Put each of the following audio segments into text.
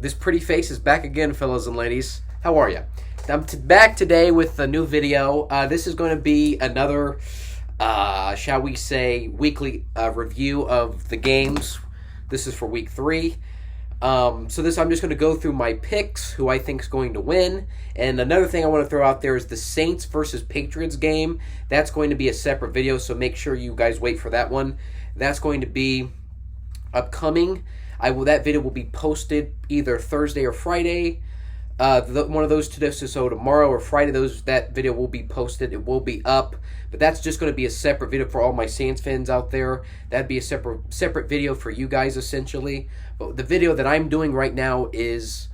This pretty face is back again, fellas and ladies. How are you? I'm back today with a new video. This is going to be another, shall we say, weekly review of the games. This is for week 3. I'm just going to go through my picks, who I think is going to win. And another thing I want to throw out there is the Saints versus Patriots game. That's going to be a separate video, so make sure you guys wait for that one. That's going to be upcoming. That video will be posted either Thursday or Friday. One of those two days, so tomorrow or Friday, that video will be posted. It will be up, but that's just going to be a separate video for all my Saints fans out there. That'd be a separate video for you guys, essentially. But the video that I'm doing right now is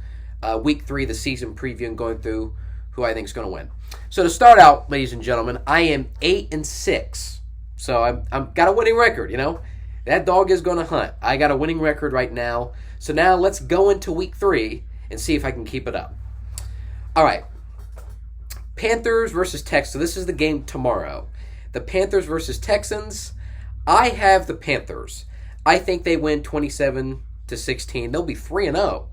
Week 3, the season preview, and going through who I think is going to win. So to start out, ladies and gentlemen, I am 8-6, so I'm got a winning record. You know, that dog is going to hunt. I got a winning record right now. So now let's go into Week 3 and see if I can keep it up. All right. Panthers versus Texans. So this is the game tomorrow. The Panthers versus Texans. I have the Panthers. I think they win 27-16. They'll be 3-0.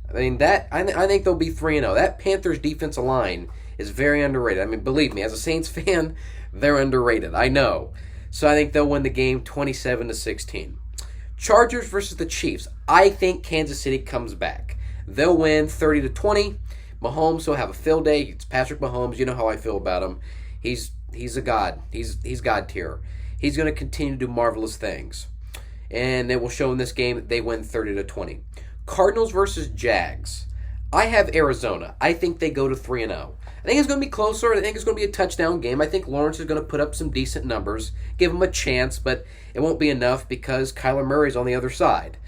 I mean, I think they'll be 3-0. That Panthers defensive line is very underrated. I mean, believe me, as a Saints fan, they're underrated. I know. So I think they'll win the game 27-16. Chargers versus the Chiefs. I think Kansas City comes back. They'll win 30-20. Mahomes will have a field day. It's Patrick Mahomes. You know how I feel about him. He's a god. He's God tier. He's going to continue to do marvelous things. And it will show in this game that they win 30-20. Cardinals versus Jags. I have Arizona. I think they go to 3-0. I think it's going to be closer. I think it's going to be a touchdown game. I think Lawrence is going to put up some decent numbers. Give him a chance, but it won't be enough because Kyler Murray's on the other side.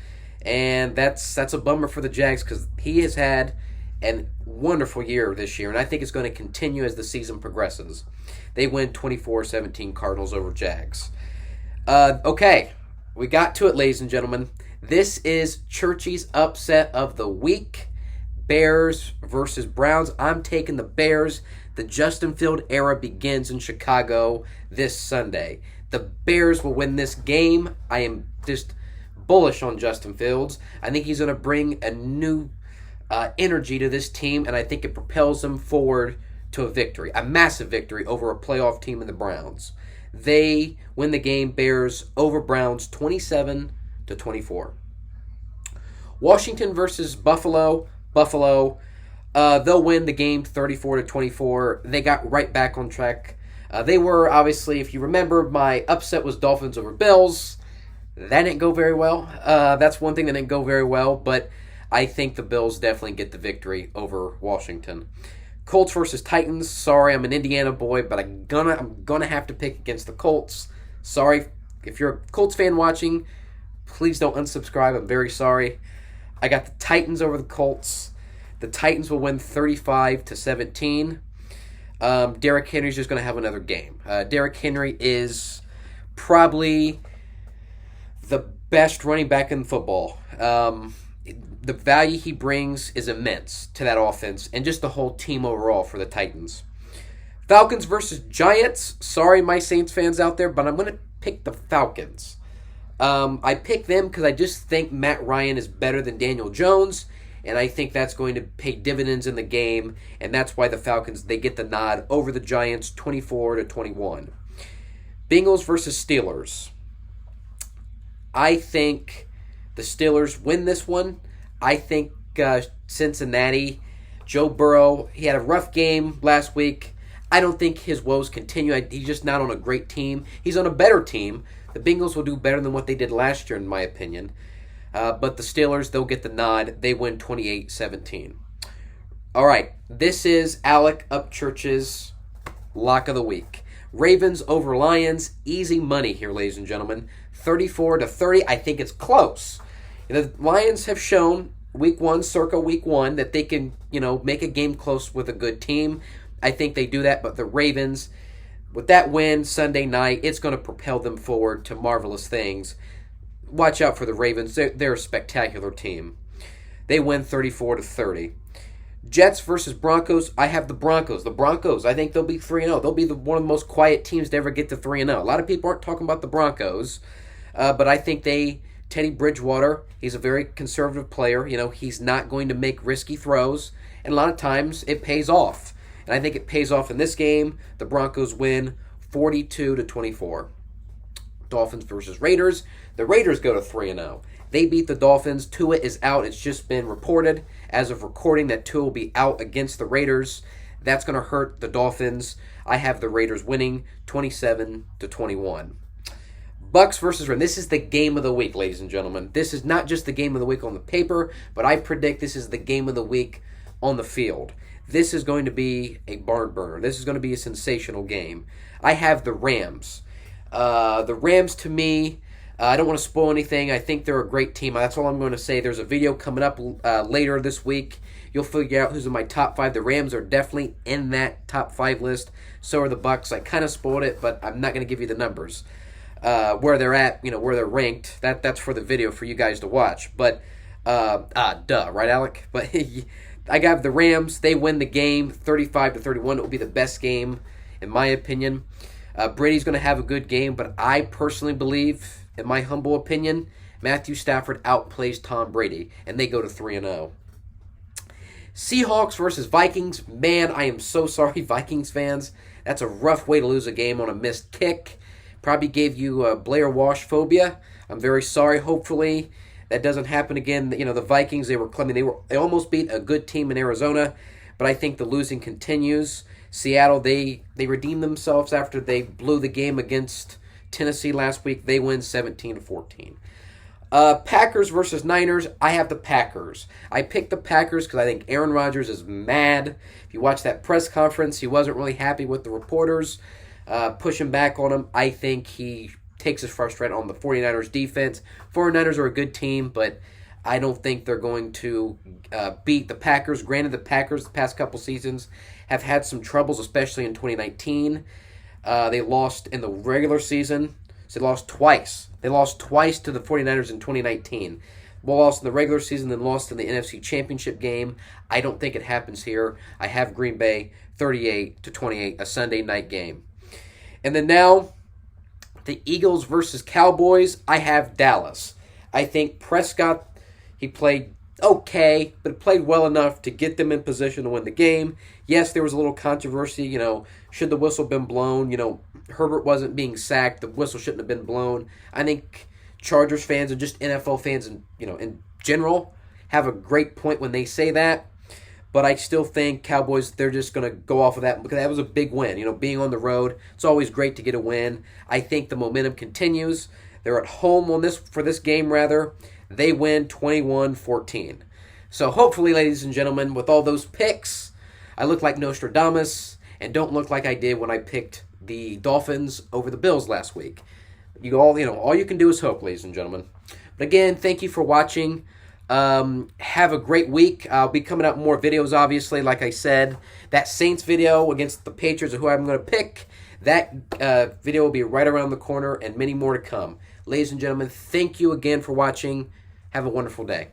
And that's a bummer for the Jags because he has had a wonderful year this year, and I think it's going to continue as the season progresses. They win 24-17 Cardinals over Jags. Okay, we got to it, ladies and gentlemen. This is Churchy's upset of the week. Bears versus Browns. I'm taking the Bears. The Justin Field era begins in Chicago this Sunday. The Bears will win this game. I am just bullish on Justin Fields. I think he's going to bring a new energy to this team, and I think it propels them forward to a victory, a massive victory over a playoff team in the Browns. They win the game, Bears over Browns, 27-24. Washington versus Buffalo. Buffalo, they'll win the game 34-24. They got right back on track. They were, obviously, if you remember, my upset was Dolphins over Bills. That didn't go very well. That's one thing that didn't go very well, but I think the Bills definitely get the victory over Washington. Colts versus Titans. Sorry, I'm an Indiana boy, but I'm gonna have to pick against the Colts. Sorry, if you're a Colts fan watching, please don't unsubscribe. I'm very sorry. I got the Titans over the Colts. The Titans will win 35-17. Derrick Henry's just going to have another game. Derrick Henry is probably the best running back in football. The value he brings is immense to that offense and just the whole team overall for the Titans. Falcons versus Giants. Sorry, my Saints fans out there, but I'm going to pick the Falcons. I picked them because I just think Matt Ryan is better than Daniel Jones, and I think that's going to pay dividends in the game, and that's why the Falcons, they get the nod over the Giants 24-21. Bengals versus Steelers. I think the Steelers win this one. I think Cincinnati, Joe Burrow, he had a rough game last week. I don't think his woes continue. He's just not on a great team. He's on a better team. The Bengals will do better than what they did last year, in my opinion. But the Steelers, they'll get the nod. They win 28-17. All right, this is Alec Upchurch's lock of the week. Ravens over Lions. Easy money here, ladies and gentlemen. 34-30. I think it's close. The Lions have shown circa week 1, that they can, make a game close with a good team. I think they do that, but the Ravens, with that win Sunday night, it's going to propel them forward to marvelous things. Watch out for the Ravens. They're a spectacular team. They win 34-30. Jets versus Broncos. I have the Broncos. The Broncos, I think they'll be 3-0. They'll be one of the most quiet teams to ever get to 3-0. A lot of people aren't talking about the Broncos, but I think they Teddy Bridgewater, he's a very conservative player. He's not going to make risky throws, and a lot of times it pays off. And I think it pays off in this game. The Broncos win 42-24. Dolphins versus Raiders. The Raiders go to 3-0. They beat the Dolphins. Tua is out. It's just been reported as of recording that Tua will be out against the Raiders. That's going to hurt the Dolphins. I have the Raiders winning 27-21. Bucks versus Rams. This is the game of the week, ladies and gentlemen. This is not just the game of the week on the paper, but I predict this is the game of the week on the field. This is going to be a barn burner. This is going to be a sensational game. I have the Rams. The Rams, to me, I don't want to spoil anything. I think they're a great team. That's all I'm going to say. There's a video coming up later this week. You'll figure out who's in my top 5. The Rams are definitely in that top 5 list. So are the Bucks. I kind of spoiled it, but I'm not going to give you the numbers. Where they're at, where they're ranked. That's for the video for you guys to watch. But, right, Alec? But I got the Rams. They win the game 35-31. It will be the best game, in my opinion. Brady's going to have a good game, but I personally believe, in my humble opinion, Matthew Stafford outplays Tom Brady, and they go to 3-0. Seahawks versus Vikings. Man, I am so sorry, Vikings fans. That's a rough way to lose a game on a missed kick. Probably gave you Blair Walsh phobia. I'm very sorry. Hopefully that doesn't happen again. The Vikings, they almost beat a good team in Arizona, but I think the losing continues. Seattle, they redeemed themselves after they blew the game against Tennessee last week. They win 17-14. Packers versus Niners. I have the Packers. I picked the Packers because I think Aaron Rodgers is mad. If you watch that press conference, he wasn't really happy with the reporters pushing back on him. I think he takes his frustration on the 49ers defense. 49ers are a good team, but I don't think they're going to beat the Packers. Granted, the Packers the past couple seasons have had some troubles, especially in 2019. They lost in the regular season. So they lost twice. They lost twice to the 49ers in 2019. Well, lost in the regular season, then lost in the NFC Championship game. I don't think it happens here. I have Green Bay 38-28, a Sunday night game. And then now, the Eagles versus Cowboys. I have Dallas. I think Prescott, he played okay, but played well enough to get them in position to win the game. Yes, there was a little controversy, should the whistle been blown? Herbert wasn't being sacked. The whistle shouldn't have been blown. I think Chargers fans and just NFL fans in general have a great point when they say that. But I still think Cowboys, they're just going to go off of that because that was a big win. Being on the road, it's always great to get a win. I think the momentum continues. They're at home for this game, rather. They win 21-14. So hopefully, ladies and gentlemen, with all those picks, I look like Nostradamus and don't look like I did when I picked the Dolphins over the Bills last week. All you can do is hope, ladies and gentlemen. But again, thank you for watching. Have a great week. I'll be coming out with more videos, obviously. Like I said, that Saints video against the Patriots, who I'm going to pick, that video will be right around the corner and many more to come. Ladies and gentlemen, thank you again for watching. Have a wonderful day.